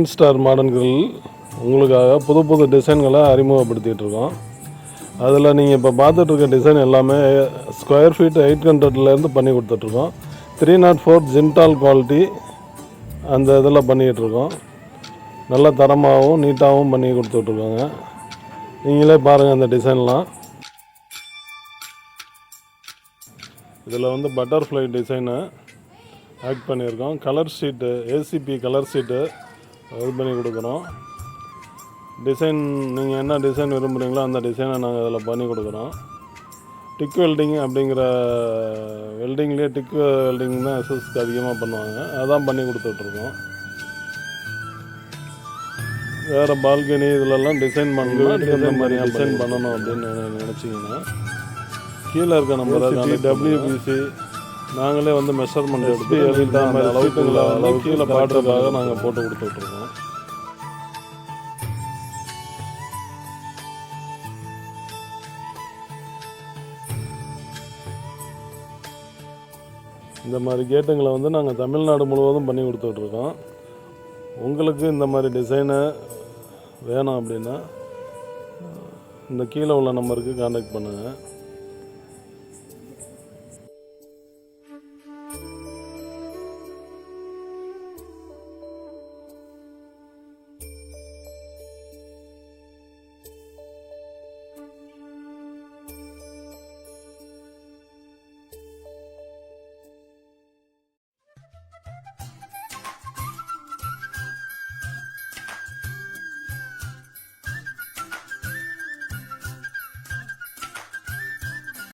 Star modern grill உங்களுக்காக புது புது டிசைன்களை அறிமுகப்படுத்திகிட்டு இருக்கோம். அதில் நீங்கள் இப்போ பார்த்துட்ருக்க டிசைன் எல்லாமே ஸ்கொயர் ஃபீட் 800லேருந்து பண்ணி கொடுத்துட்ருக்கோம். 304 ஜின்டால் குவாலிட்டி அந்த இதில் பண்ணிகிட்ருக்கோம். நல்ல தரமாகவும் நீட்டாகவும் பண்ணி கொடுத்துட்ருக்கோங்க. நீங்களே பாருங்கள் அந்த டிசைன்லாம். இதில் வந்து பட்டர்ஃப்ளை டிசைனை ஆட் பண்ணியிருக்கோம். Colour sheet ACP colour sheet இது பண்ணி கொடுக்குறோம். டிசைன் நீங்கள் என்ன டிசைன் விரும்புகிறீங்களோ அந்த டிசைனை நாங்கள் அதில் பண்ணி கொடுக்குறோம். டிக் வெல்டிங் அப்படிங்கிற வெல்டிங்லேயே டிக் வெல்டிங் தான் எஸ்எஸ்க்கு அதிகமாக பண்ணுவாங்க. அதான் பண்ணி கொடுத்துட்ருக்கோம். வேறு பால்கனி இதிலெல்லாம் டிசைன் பண்ணலாம். இந்த மாதிரி டிசைன் பண்ணணும் அப்படின்னு நினச்சிங்கன்னா கீழே இருக்க நம்பரை டபிள்யூபிசி நாங்களே வந்து மெஷர்மெண்ட் எடுத்து எழுதிட்ட மாதிரி அளவுக்குள்ள அளவு கீழே பாடுறதுக்காக நாங்கள் போட்டு கொடுத்துட்ருக்கோம். இந்த மாதிரி கேட்டுங்களை வந்து நாங்கள் தமிழ்நாடு முழுவதும் பண்ணி கொடுத்துட்ருக்கோம். உங்களுக்கு இந்த மாதிரி டிசைனை வேணும் அப்படின்னா இந்த கீழே உள்ள நம்பருக்கு கான்டாக்ட் பண்ணுங்கள்.